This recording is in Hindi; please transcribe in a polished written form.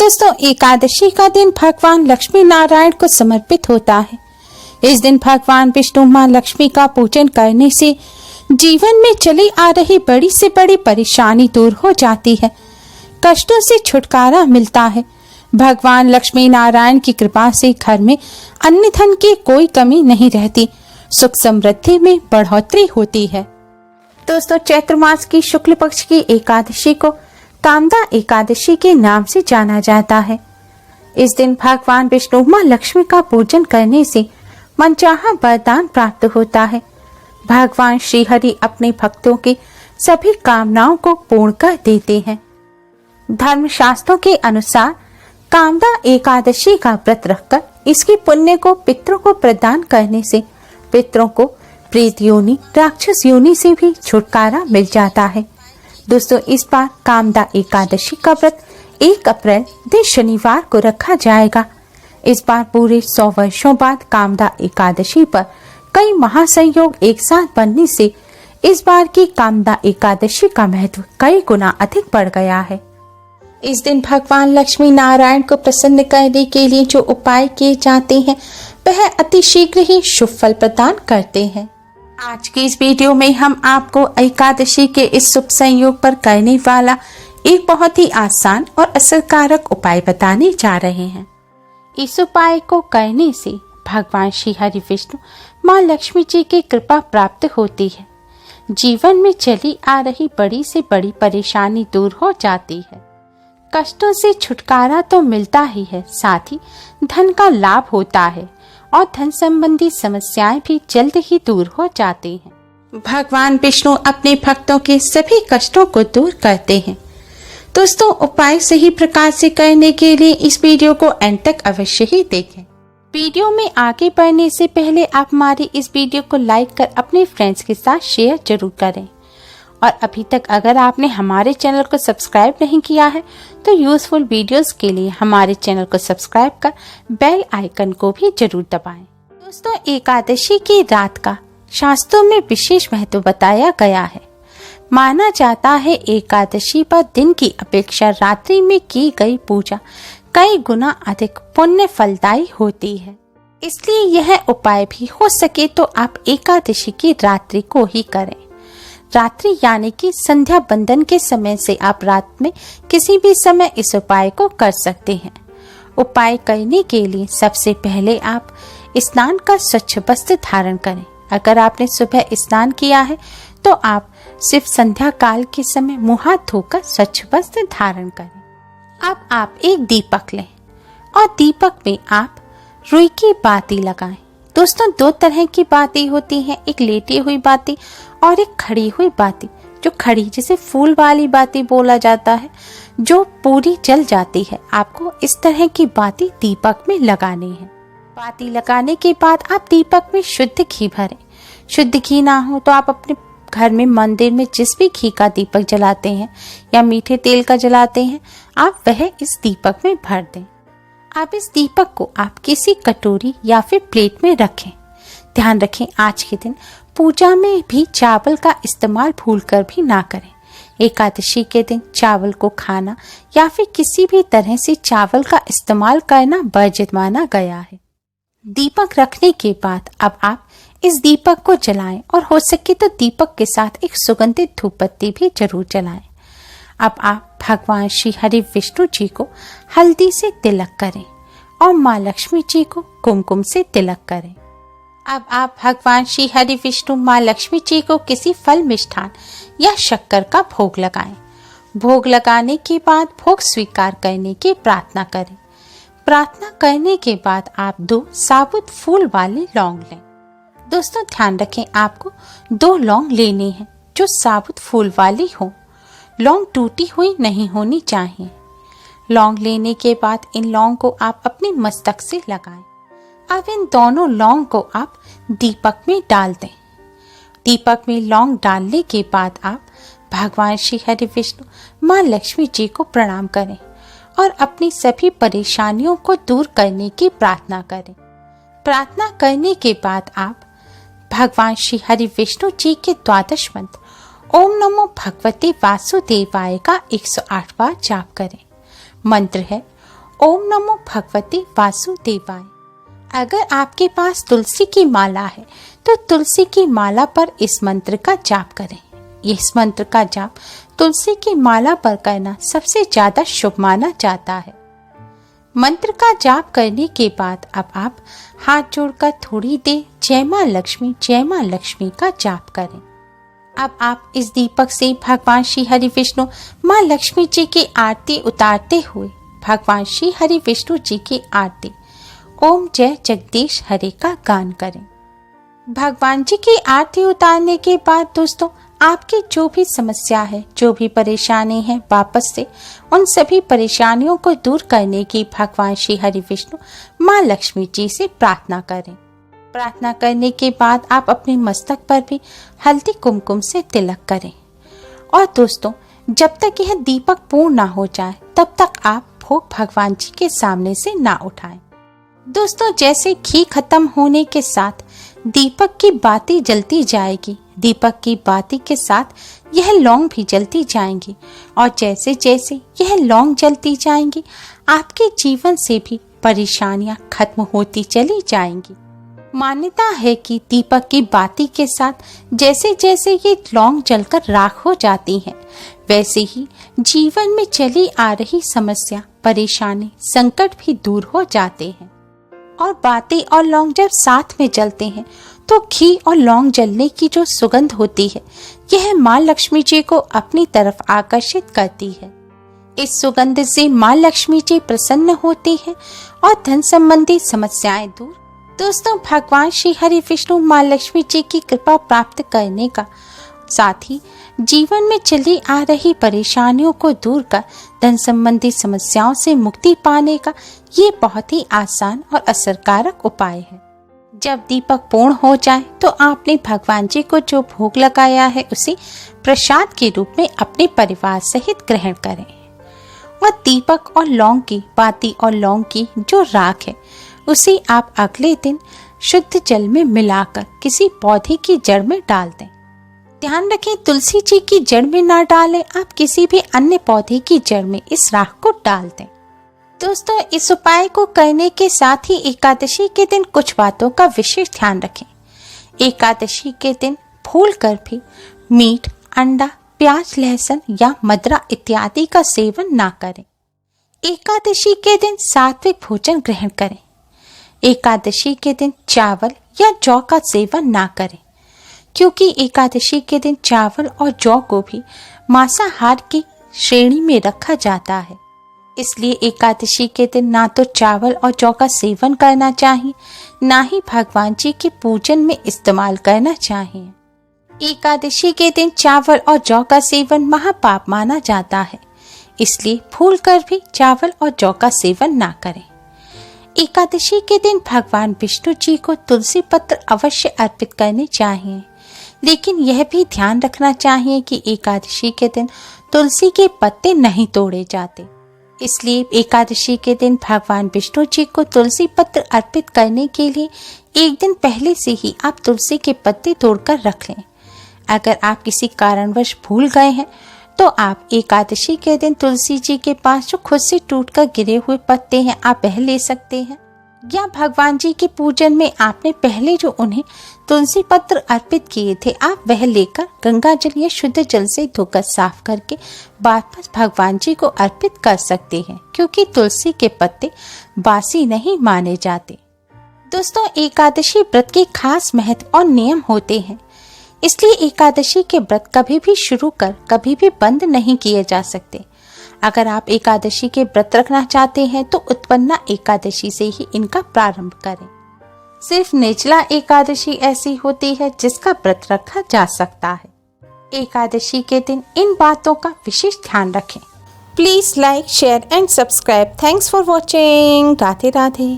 दोस्तों, एकादशी का दिन भगवान लक्ष्मी नारायण को समर्पित होता है। इस दिन भगवान विष्णु मां लक्ष्मी का पूजन करने से जीवन में चली आ रही बड़ी से बड़ी परेशानी दूर हो जाती है, कष्टों से छुटकारा मिलता है। भगवान लक्ष्मी नारायण की कृपा से घर में अन्न धन की कोई कमी नहीं रहती, सुख समृद्धि में बढ़ोतरी होती है। दोस्तों, चैत्र मास की शुक्ल पक्ष की एकादशी को कामदा एकादशी के नाम से जाना जाता है। इस दिन भगवान विष्णु मां लक्ष्मी का पूजन करने से मनचाहा वरदान प्राप्त होता है। भगवान श्री हरि अपने भक्तों की सभी कामनाओं को पूर्ण कर देते हैं। धर्मशास्त्रों के अनुसार कामदा एकादशी का व्रत रखकर इसके पुण्य को पितरों को प्रदान करने से पितरों को प्रेत योनि, राक्षस योनि से भी छुटकारा मिल जाता है। दोस्तों, इस बार कामदा एकादशी का व्रत 1 अप्रैल दिन शनिवार को रखा जाएगा। इस बार पूरे 100 वर्षों बाद कामदा एकादशी पर कई महासंयोग एक साथ बनने से इस बार की कामदा एकादशी का महत्व कई गुना अधिक बढ़ गया है। इस दिन भगवान लक्ष्मी नारायण को प्रसन्न करने के लिए जो उपाय किए जाते हैं वह अति शीघ्र ही शुभ फल प्रदान करते हैं। आज की इस वीडियो में हम आपको एकादशी के इस शुभ संयोग पर करने वाला एक बहुत ही आसान और असरकारक उपाय बताने जा रहे हैं। इस उपाय को करने से भगवान श्री हरि विष्णु मां लक्ष्मी जी की कृपा प्राप्त होती है। जीवन में चली आ रही बड़ी से बड़ी परेशानी दूर हो जाती है। कष्टों से छुटकारा तो मिलता ही है, साथ ही धन का लाभ होता है और धन संबंधी समस्याएं भी जल्द ही दूर हो जाती हैं। भगवान विष्णु अपने भक्तों के सभी कष्टों को दूर करते हैं। दोस्तों, उपाय सही प्रकार से करने के लिए इस वीडियो को अंत तक अवश्य ही देखें। वीडियो में आगे बढ़ने से पहले आप हमारी इस वीडियो को लाइक कर अपने फ्रेंड्स के साथ शेयर जरूर करें और अभी तक अगर आपने हमारे चैनल को सब्सक्राइब नहीं किया है तो यूजफुल वीडियोस के लिए हमारे चैनल को सब्सक्राइब कर बेल आइकन को भी जरूर दबाएं। दोस्तों, एकादशी की रात का शास्त्रों में विशेष महत्व बताया गया है। माना जाता है एकादशी पर दिन की अपेक्षा रात्रि में की गई पूजा कई गुना अधिक पुण्य फलदायी होती है। इसलिए यह उपाय भी हो सके तो आप एकादशी की रात्रि को ही करें। रात्रि यानी कि संध्या बंदन के समय से आप रात में किसी भी समय इस उपाय को कर सकते हैं। उपाय करने के लिए सबसे पहले आप स्नान का स्वच्छ वस्त्र धारण करें। अगर आपने सुबह स्नान किया है तो आप सिर्फ संध्या काल के समय मुंह हाथ धोकर स्वच्छ वस्त्र धारण करें। अब आप एक दीपक लें और दीपक में आप रुई की बाती लगाएं। दोस्तों, 2 तरह की बाती होती हैं, एक लेटी हुई बाती और एक खड़ी हुई बाती। जो खड़ी जिसे फूल वाली बाती बोला जाता है, जो पूरी जल जाती है, आपको इस तरह की बाती दीपक में लगानी है। बाती लगाने के बाद आप दीपक में शुद्ध घी भरें। शुद्ध घी ना हो तो आप अपने घर में मंदिर में जिस भी घी का दीपक जलाते हैं या मीठे तेल का जलाते हैं, आप वह इस दीपक में भर दें। आप इस दीपक को आप किसी कटोरी या फिर प्लेट में रखें। ध्यान रखें, आज के दिन पूजा में भी चावल का इस्तेमाल भूलकर भी ना करें। एकादशी के दिन चावल को खाना या फिर किसी भी तरह से चावल का इस्तेमाल करना वर्जित माना गया है। दीपक रखने के बाद अब आप इस दीपक को जलाएं और हो सके तो दीपक के साथ एक सुगंधित धूप बत्ती भी जरूर जलाएं। अब आप भगवान श्री हरि विष्णु जी को हल्दी से तिलक करें और माँ लक्ष्मी जी को कुमकुम से तिलक करें। अब आप भगवान श्री हरि विष्णु माँ लक्ष्मी जी को किसी फल, मिष्ठान या शक्कर का भोग लगाएं। भोग लगाने के बाद भोग स्वीकार करने की प्रार्थना करें। प्रार्थना करने के बाद आप 2 साबुत फूल वाली लौंग लें। दोस्तों, ध्यान रखें, आपको 2 लौंग लेनी है जो साबुत फूल वाली हो। लौंग टूटी हुई नहीं होनी चाहिए। लौंग लेने के बाद इन लौंग को आप अपने मस्तक से लगाएं। अब इन दोनों लौंग को आप दीपक में डाल दें। दीपक में लौंग डालने के बाद आप भगवान श्री हरि विष्णु माँ लक्ष्मी जी को प्रणाम करें और अपनी सभी परेशानियों को दूर करने की प्रार्थना करें। प्रार्थना करने के बाद आप भगवान श्री हरि विष्णु जी के 12 मंत्र ओम नमो भगवते वासुदेवाय का 108 बार जाप करें। मंत्र है ओम नमो भगवते वासुदेवाय। अगर आपके पास तुलसी की माला है तो तुलसी की माला पर इस मंत्र का जाप करें। इस मंत्र का जाप तुलसी की माला पर करना सबसे ज्यादा शुभ माना जाता है। मंत्र का जाप करने के बाद अब आप हाथ जोड़कर थोड़ी देर जय मां लक्ष्मी का जाप करें। अब आप इस दीपक से भगवान श्री हरि विष्णु मां लक्ष्मी जी की आरती उतारते हुए भगवान श्री हरि विष्णु जी की आरती ओम जय जगदीश हरे का गान करें। भगवान जी की आरती उतारने के बाद दोस्तों आपकी जो भी समस्या है, जो भी परेशानी है, वापस से उन सभी परेशानियों को दूर करने की भगवान श्री हरि विष्णु मां लक्ष्मी जी से प्रार्थना करें। प्रार्थना करने के बाद आप अपने मस्तक पर भी हल्दी कुमकुम से तिलक करें। और दोस्तों जब तक यह दीपक पूर्ण ना हो जाए तब तक आप भोग भगवान जी के सामने से ना उठाएं। दोस्तों जैसे घी खत्म होने के साथ दीपक की बाती जलती जाएगी, दीपक की बाती के साथ यह लौंग भी जलती जाएंगी और जैसे जैसे यह लौंग जलती जाएंगी आपके जीवन से भी परेशानियां खत्म होती चली जाएंगी। मान्यता है कि दीपक की बाती के साथ जैसे जैसे ये लौंग जलकर राख हो जाती हैं, वैसे ही जीवन में चली आ रही समस्या, परेशानी, संकट भी दूर हो जाते हैं। और बाती और लौंग जब साथ में जलते हैं तो घी और लौंग जलने की जो सुगंध होती है यह मां लक्ष्मी जी को अपनी तरफ आकर्षित करती है। इस सुगंध से मां लक्ष्मी जी प्रसन्न होती हैं और धन संबंधी समस्याएं दूर। दोस्तों भगवान श्री हरि विष्णु मां लक्ष्मी जी की कृपा प्राप्त करने का साथ ही जीवन में चली आ रही परेशानियों को दूर कर धन संबंधी समस्याओं से मुक्ति पाने का ये बहुत ही आसान और असरकारक उपाय है। जब दीपक पूर्ण हो जाए तो आपने भगवान जी को जो भोग लगाया है उसे प्रसाद के रूप में अपने परिवार सहित ग्रहण करें। और दीपक और लौंग की बाती और लौंग की जो राख है उसे आप अगले दिन शुद्ध जल में मिलाकर किसी पौधे की जड़ में डाल दें। ध्यान रखें तुलसी जी की जड़ में ना डालें, आप किसी भी अन्य पौधे की जड़ में इस राख को डाल दें। दोस्तों इस उपाय को करने के साथ ही एकादशी के दिन कुछ बातों का विशेष ध्यान रखें। एकादशी के दिन भूल कर भी मीट, अंडा, प्याज, लहसुन या मदिरा इत्यादि का सेवन ना करें। एकादशी के दिन सात्विक भोजन ग्रहण करें। एकादशी के दिन चावल या जौ का सेवन ना करें, क्योंकि एकादशी के दिन चावल और जौ को भी मांसाहार की श्रेणी में रखा जाता है। इसलिए एकादशी के दिन ना तो चावल और जौ का सेवन करना चाहिए, ना ही भगवान जी के पूजन में इस्तेमाल करना चाहिए। एकादशी के दिन चावल और जौ का सेवन महापाप माना जाता है, इसलिए भूलकर भी चावल और जौ का सेवन ना करें। एकादशी के दिन भगवान विष्णु जी को तुलसी पत्र अवश्य अर्पित करने चाहिए, लेकिन यह भी ध्यान रखना चाहिए कि एकादशी के दिन तुलसी के पत्ते नहीं तोड़े जाते। इसलिए एकादशी के दिन भगवान विष्णु जी को तुलसी पत्र अर्पित करने के लिए एक दिन पहले से ही आप तुलसी के पत्ते तोड़कर रख लें। अगर आप किसी कारणवश भूल गए हैं तो आप एकादशी के दिन तुलसी जी के पास जो खुद से टूटकर गिरे हुए पत्ते हैं आप वह ले सकते हैं, या भगवान जी के पूजन में आपने पहले जो उन्हें तुलसी पत्र अर्पित किए थे आप वह लेकर गंगा जल या शुद्ध जल से धोकर साफ करके वापस भगवान जी को अर्पित कर सकते हैं, क्योंकि तुलसी के पत्ते बासी नहीं माने जाते। दोस्तों एकादशी व्रत के खास महत्व और नियम होते हैं, इसलिए एकादशी के व्रत कभी भी शुरू कर कभी भी बंद नहीं किए जा सकते। अगर आप एकादशी के व्रत रखना चाहते हैं तो उत्पन्ना एकादशी से ही इनका प्रारंभ करें। सिर्फ निर्जला एकादशी ऐसी होती है जिसका व्रत रखा जा सकता है। एकादशी के दिन इन बातों का विशेष ध्यान रखें। Please like, share and subscribe. Thanks for watching. Radhe Radhe.